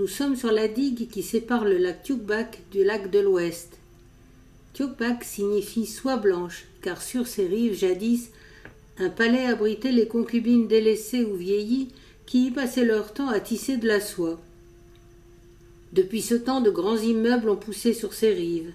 Nous sommes sur la digue qui sépare le lac Tioukbak du lac de l'Ouest. Tioukbak signifie soie blanche, car sur ses rives, jadis, un palais abritait les concubines délaissées ou vieillies qui y passaient leur temps à tisser de la soie. Depuis ce temps, de grands immeubles ont poussé sur ses rives.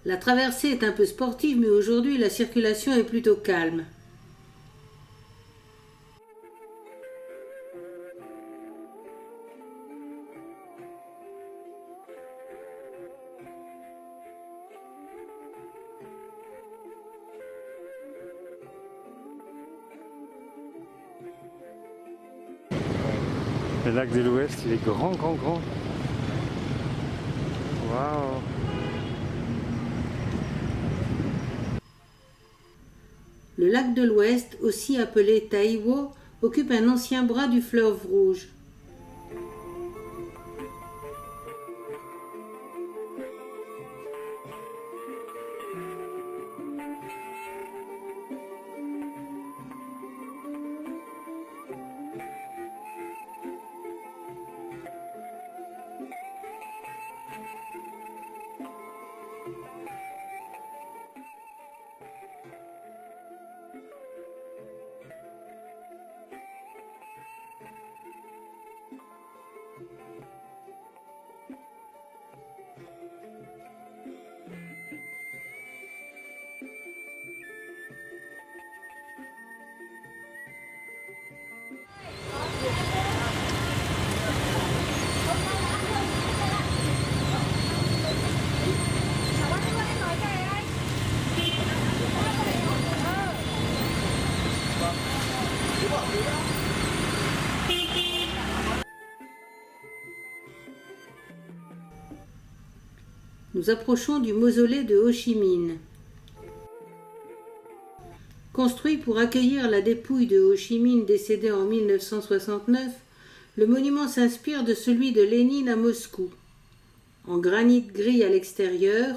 La traversée est un peu sportive, mais aujourd'hui la circulation est plutôt calme. Le lac de l'Ouest, il est grand, grand, grand. Waouh! Le lac de l'Ouest, aussi appelé Taïwo, occupe un ancien bras du fleuve Rouge. Nous approchons du mausolée de Ho Chi Minh. Construit pour accueillir la dépouille de Ho Chi Minh décédé en 1969, le monument s'inspire de celui de Lénine à Moscou. En granit gris à l'extérieur,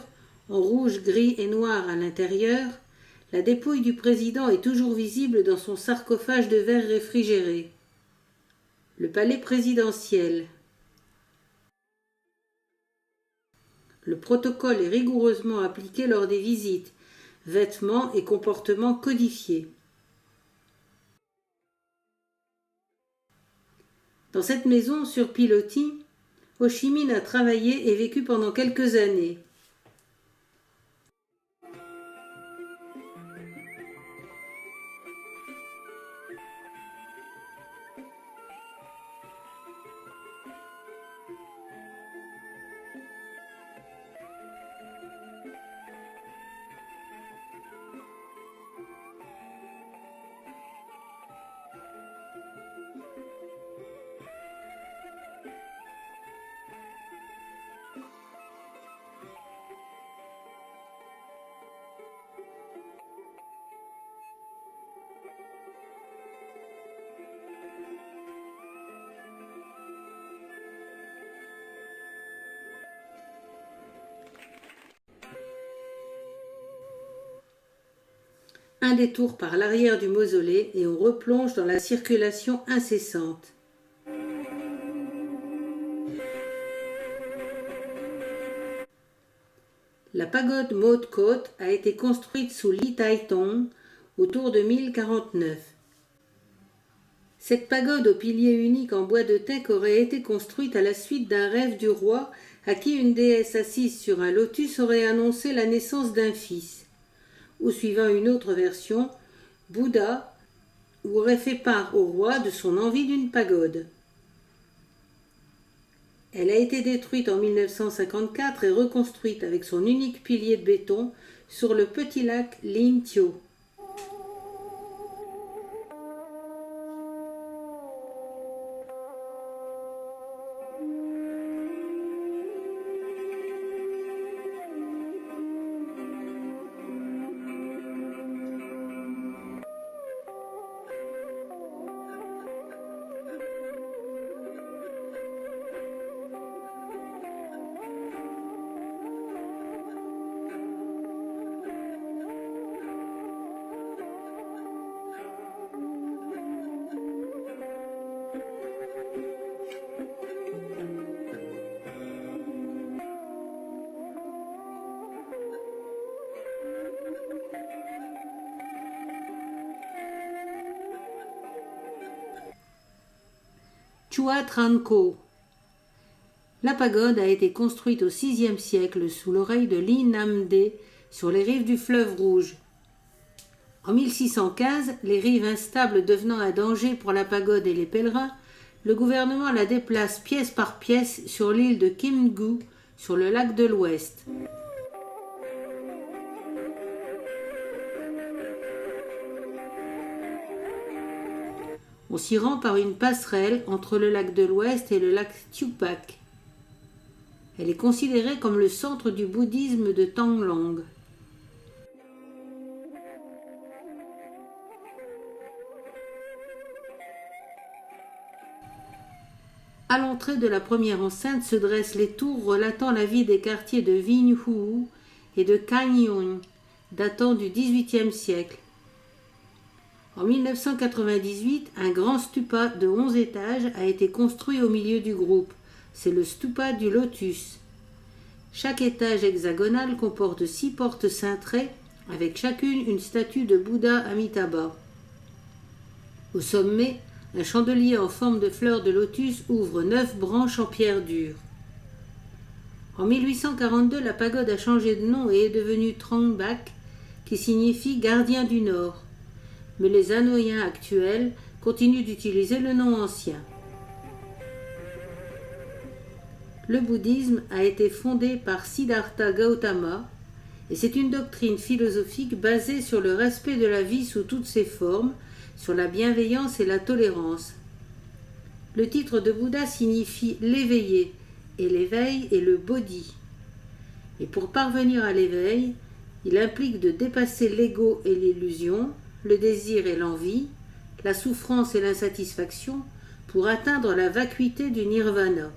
en rouge, gris et noir à l'intérieur, la dépouille du président est toujours visible dans son sarcophage de verre réfrigéré. Le palais présidentiel. Le protocole est rigoureusement appliqué lors des visites, vêtements et comportements codifiés. Dans cette maison sur pilotis, Ho Chi Minh a travaillé et vécu pendant quelques années. Un détour par l'arrière du mausolée et on replonge dans la circulation incessante. La pagode Mot Kot a été construite sous Ly Tai Tong autour de 1049. Cette pagode au pilier unique en bois de teck aurait été construite à la suite d'un rêve du roi à qui une déesse assise sur un lotus aurait annoncé la naissance d'un fils. Ou suivant une autre version, Bouddha aurait fait part au roi de son envie d'une pagode. Elle a été détruite en 1954 et reconstruite avec son unique pilier de béton sur le petit lac Linh Thieu. Chuatranco. La pagode a été construite au VIe siècle sous l'oreille de Li Namde sur les rives du fleuve Rouge. En 1615, les rives instables devenant un danger pour la pagode et les pèlerins, le gouvernement la déplace pièce par pièce sur l'île de Kimgü, sur le lac de l'Ouest. On s'y rend par une passerelle entre le lac de l'Ouest et le lac Tupac. Elle est considérée comme le centre du bouddhisme de Tanglong. À l'entrée de la première enceinte se dressent les tours relatant la vie des quartiers de Vinhu et de Kangyong, datant du XVIIIe siècle. En 1998, un grand stupa de 11 étages a été construit au milieu du groupe. C'est le stupa du lotus. Chaque étage hexagonal comporte 6 portes cintrées, avec chacune une statue de Bouddha Amitabha. Au sommet, un chandelier en forme de fleur de lotus ouvre 9 branches en pierre dure. En 1842, la pagode a changé de nom et est devenue Trangbak, qui signifie gardien du Nord. Mais les Hanoïens actuels continuent d'utiliser le nom ancien. Le bouddhisme a été fondé par Siddhartha Gautama et c'est une doctrine philosophique basée sur le respect de la vie sous toutes ses formes, sur la bienveillance et la tolérance. Le titre de Bouddha signifie l'éveillé et l'éveil est le bodhi. Et pour parvenir à l'éveil, il implique de dépasser l'ego et l'illusion, le désir et l'envie, la souffrance et l'insatisfaction pour atteindre la vacuité du nirvana.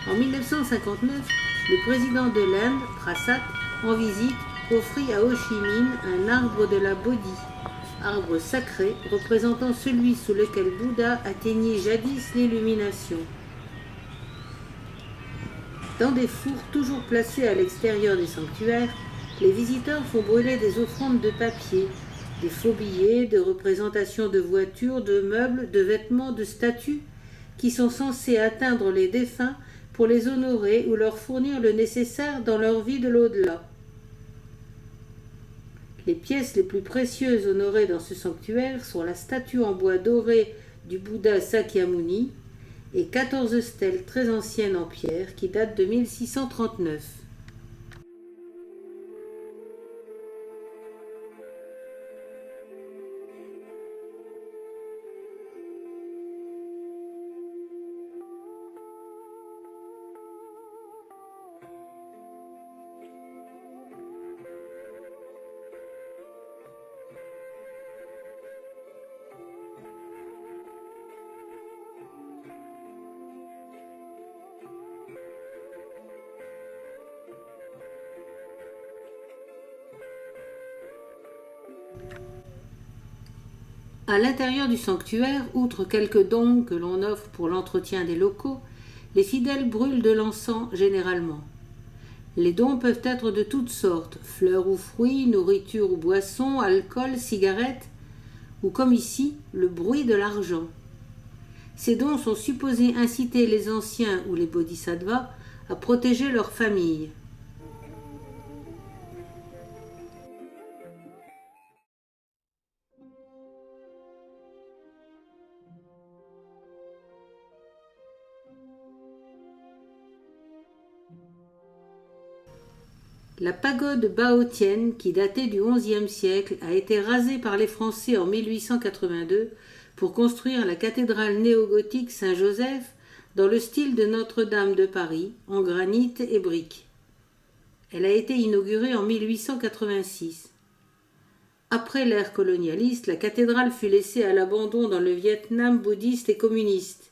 En 1959, le président de l'Inde, Prasad, en visite, offrit à Ho Chi Minh un arbre de la Bodhi, arbre sacré représentant celui sous lequel Bouddha atteignit jadis l'illumination. Dans des fours toujours placés à l'extérieur des sanctuaires, les visiteurs font brûler des offrandes de papier, des faux billets, de représentations de voitures, de meubles, de vêtements, de statues, qui sont censés atteindre les défunts pour les honorer ou leur fournir le nécessaire dans leur vie de l'au-delà. Les pièces les plus précieuses honorées dans ce sanctuaire sont la statue en bois doré du Bouddha Sakyamuni et 14 stèles très anciennes en pierre qui datent de 1639. À l'intérieur du sanctuaire, outre quelques dons que l'on offre pour l'entretien des locaux, les fidèles brûlent de l'encens généralement. Les dons peuvent être de toutes sortes, fleurs ou fruits, nourriture ou boissons, alcool, cigarettes, ou comme ici, le bruit de l'argent. Ces dons sont supposés inciter les anciens ou les bodhisattvas à protéger leur famille. La pagode Baotienne, qui datait du XIe siècle, a été rasée par les Français en 1882 pour construire la cathédrale néogothique Saint-Joseph dans le style de Notre-Dame de Paris, en granit et briques. Elle a été inaugurée en 1886. Après l'ère colonialiste, la cathédrale fut laissée à l'abandon dans le Vietnam bouddhiste et communiste.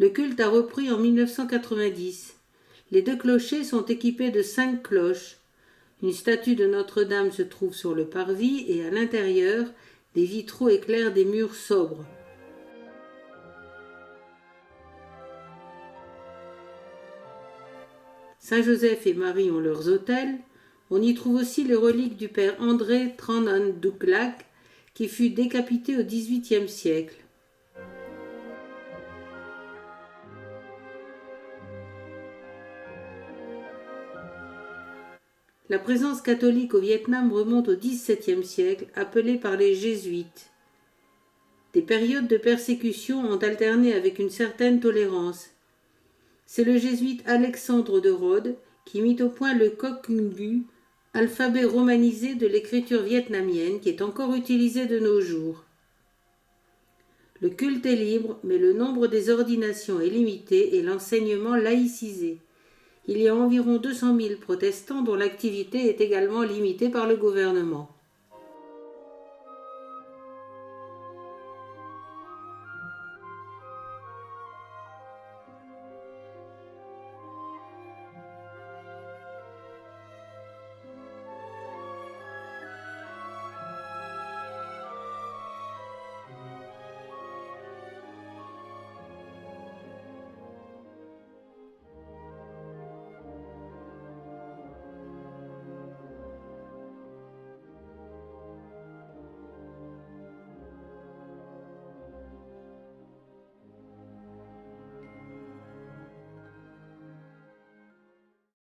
Le culte a repris en 1990. Les 2 clochers sont équipés de 5 cloches. Une statue de Notre-Dame se trouve sur le parvis et à l'intérieur, des vitraux éclairent des murs sobres. Saint-Joseph et Marie ont leurs autels. On y trouve aussi les reliques du père André Tranandouclac, qui fut décapité au XVIIIe siècle. La présence catholique au Vietnam remonte au XVIIe siècle, appelée par les jésuites. Des périodes de persécution ont alterné avec une certaine tolérance. C'est le jésuite Alexandre de Rhodes qui mit au point le Coc Ngu, alphabet romanisé de l'écriture vietnamienne qui est encore utilisé de nos jours. Le culte est libre, mais le nombre des ordinations est limité et l'enseignement laïcisé. Il y a environ 200 000 protestants dont l'activité est également limitée par le gouvernement.